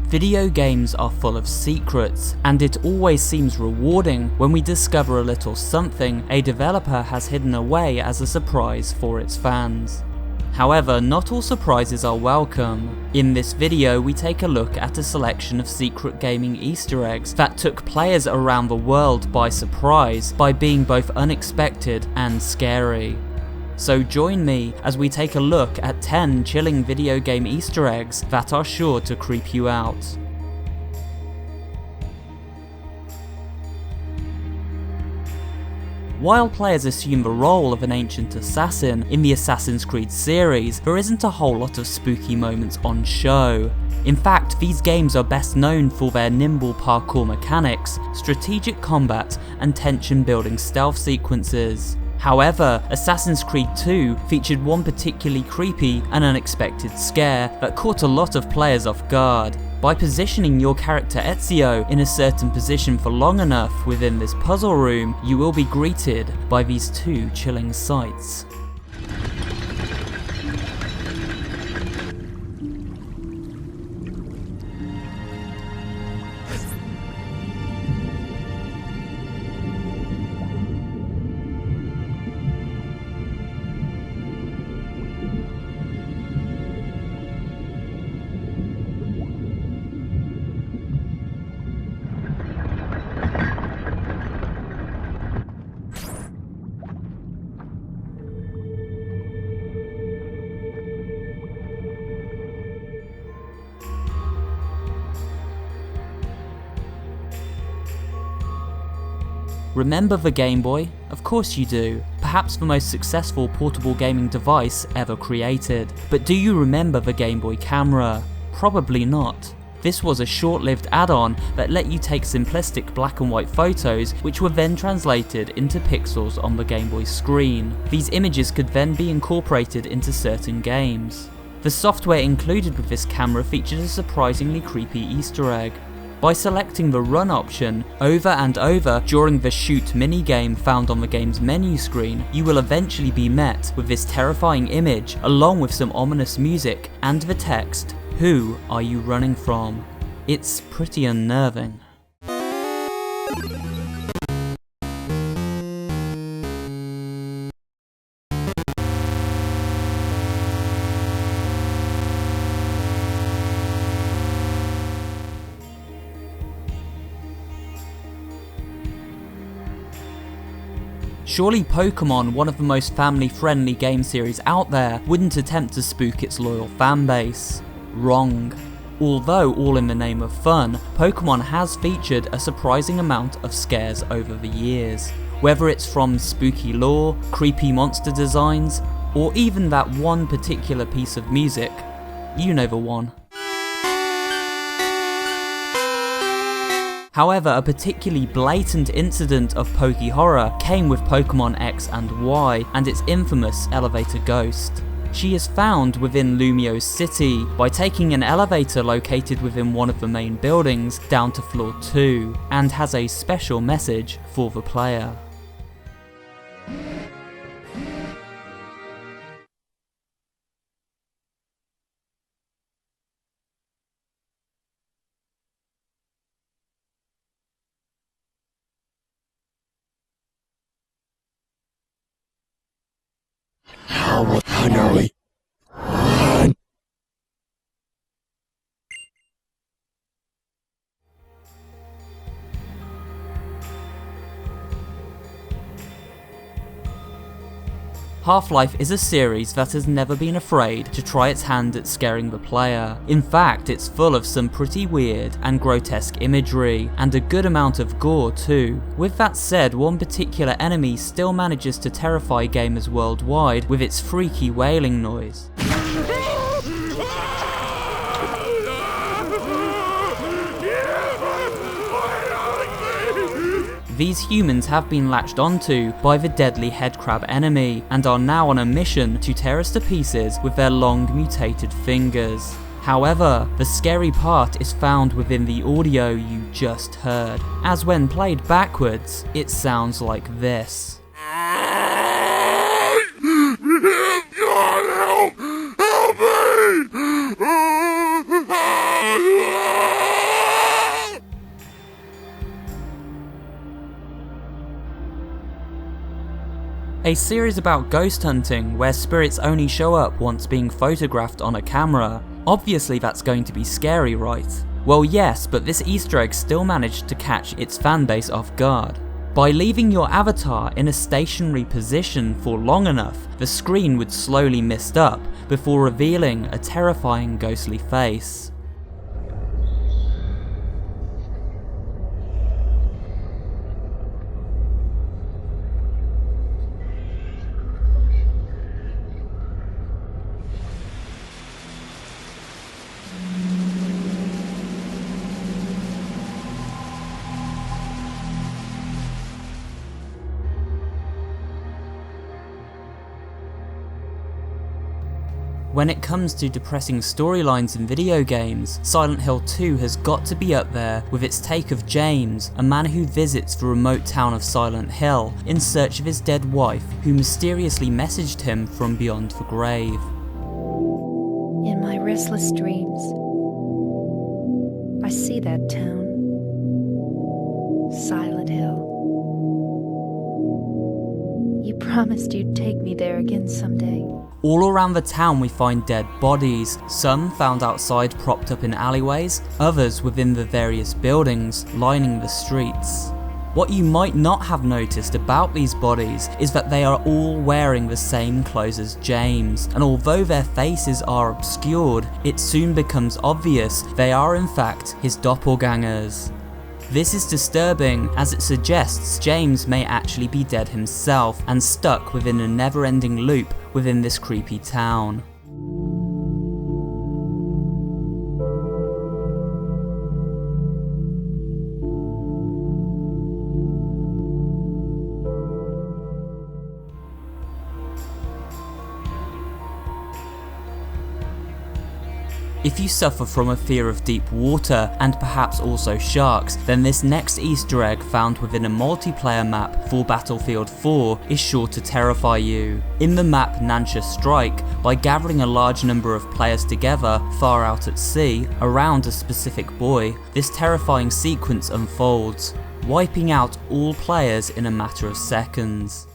Video games are full of secrets, and it always seems rewarding when we discover a little something a developer has hidden away as a surprise for its fans. However, not all surprises are welcome. In this video we take a look at a selection of secret gaming Easter eggs that took players around the world by surprise by being both unexpected and scary. So join me as we take a look at 10 chilling video game Easter eggs that are sure to creep you out. While players assume the role of an ancient assassin in the Assassin's Creed series, there isn't a whole lot of spooky moments on show. In fact, these games are best known for their nimble parkour mechanics, strategic combat, and tension-building stealth sequences. However, Assassin's Creed 2 featured one particularly creepy and unexpected scare that caught a lot of players off guard. By positioning your character Ezio in a certain position for long enough within this puzzle room, you will be greeted by these two chilling sights. Remember the Game Boy? Of course you do. Perhaps the most successful portable gaming device ever created. But do you remember the Game Boy camera? Probably not. This was a short-lived add-on that let you take simplistic black and white photos which were then translated into pixels on the Game Boy screen. These images could then be incorporated into certain games. The software included with this camera featured a surprisingly creepy Easter egg. By selecting the run option over and over during the shoot minigame found on the game's menu screen, you will eventually be met with this terrifying image along with some ominous music and the text, "Who are you running from?" It's pretty unnerving. Surely Pokemon, one of the most family-friendly game series out there, wouldn't attempt to spook its loyal fanbase. Wrong. Although all in the name of fun, Pokemon has featured a surprising amount of scares over the years. Whether it's from spooky lore, creepy monster designs, or even that one particular piece of music, you know the one. However, a particularly blatant incident of Poke horror came with Pokemon X and Y and its infamous elevator ghost. She is found within Lumio's city by taking an elevator located within one of the main buildings down to floor 2 and has a special message for the player. Half-Life is a series that has never been afraid to try its hand at scaring the player. In fact, it's full of some pretty weird and grotesque imagery, and a good amount of gore too. With that said, one particular enemy still manages to terrify gamers worldwide with its freaky wailing noise. These humans have been latched onto by the deadly headcrab enemy and are now on a mission to tear us to pieces with their long mutated fingers. However, the scary part is found within the audio you just heard, as when played backwards, it sounds like this. God, help me! A series about ghost hunting where spirits only show up once being photographed on a camera. Obviously that's going to be scary, right? Well yes, but this Easter egg still managed to catch its fanbase off guard. By leaving your avatar in a stationary position for long enough, the screen would slowly mist up before revealing a terrifying ghostly face. When it comes to depressing storylines in video games, Silent Hill 2 has got to be up there with its take of James, a man who visits the remote town of Silent Hill in search of his dead wife, who mysteriously messaged him from beyond the grave. In my restless dreams, I see that town, Silent Hill. You promised you'd take me there again someday. All around the town we find dead bodies, some found outside propped up in alleyways, others within the various buildings lining the streets. What you might not have noticed about these bodies is that they are all wearing the same clothes as James, and although their faces are obscured, it soon becomes obvious they are in fact his doppelgangers. This is disturbing as it suggests James may actually be dead himself and stuck within a never-ending loop within this creepy town. If you suffer from a fear of deep water and perhaps also sharks, then this next Easter egg found within a multiplayer map for Battlefield 4 is sure to terrify you. In the map Nansha Strike, by gathering a large number of players together far out at sea around a specific buoy, this terrifying sequence unfolds, wiping out all players in a matter of seconds.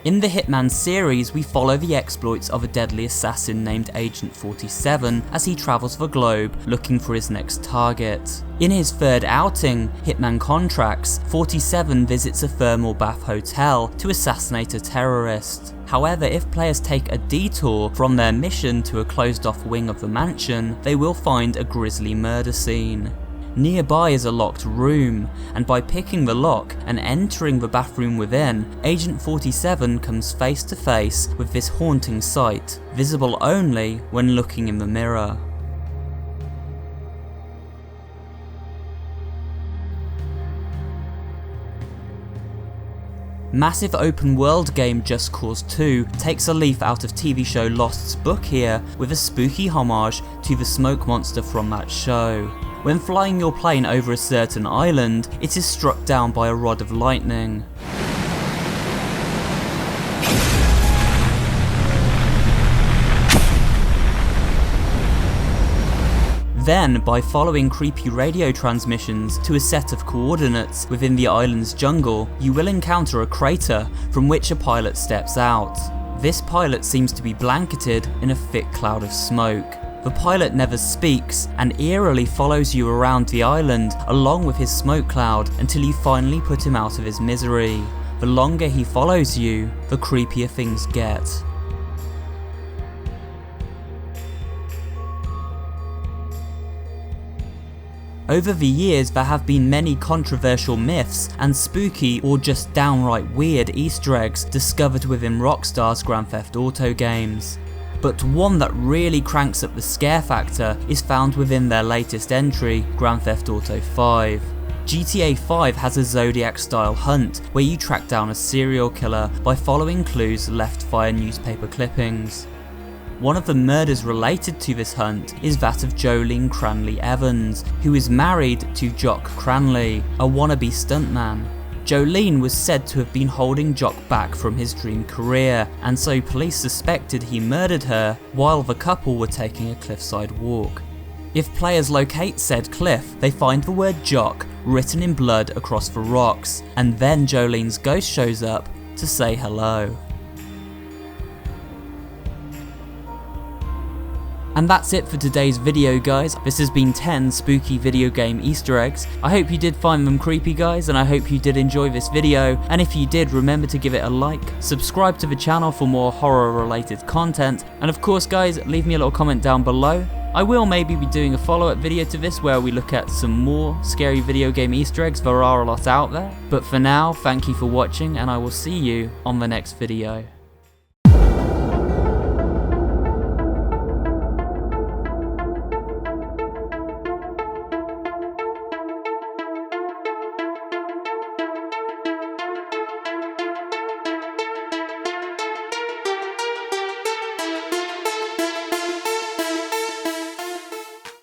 In the Hitman series, we follow the exploits of a deadly assassin named Agent 47 as he travels the globe looking for his next target. In his third outing, Hitman Contracts, 47 visits a thermal bath hotel to assassinate a terrorist. However, if players take a detour from their mission to a closed-off wing of the mansion, they will find a grisly murder scene. Nearby is a locked room, and by picking the lock and entering the bathroom within, Agent 47 comes face to face with this haunting sight, visible only when looking in the mirror. Massive open world game Just Cause 2 takes a leaf out of TV show Lost's book here with a spooky homage to the smoke monster from that show. When flying your plane over a certain island, it is struck down by a rod of lightning. Then, by following creepy radio transmissions to a set of coordinates within the island's jungle, you will encounter a crater from which a pilot steps out. This pilot seems to be blanketed in a thick cloud of smoke. The pilot never speaks and eerily follows you around the island along with his smoke cloud until you finally put him out of his misery. The longer he follows you, the creepier things get. Over the years, there have been many controversial myths and spooky or just downright weird Easter eggs discovered within Rockstar's Grand Theft Auto games. But one that really cranks up the scare factor is found within their latest entry, Grand Theft Auto 5. GTA 5 has a Zodiac-style hunt where you track down a serial killer by following clues left via newspaper clippings. One of the murders related to this hunt is that of Jolene Cranley Evans, who is married to Jock Cranley, a wannabe stuntman. Jolene was said to have been holding Jock back from his dream career, and so police suspected he murdered her while the couple were taking a cliffside walk. If players locate said cliff, they find the word Jock written in blood across the rocks, and then Jolene's ghost shows up to say hello. And that's it for today's video, guys. This has been 10 spooky video game Easter eggs. I hope you did find them creepy, guys, and I hope you did enjoy this video. And if you did, remember to give it a like, subscribe to the channel for more horror related content, and of course guys, leave me a little comment down below. I will maybe be doing a follow-up video to this where we look at some more scary video game Easter eggs. There are a lot out there. But for now, thank you for watching, and I will see you on the next video.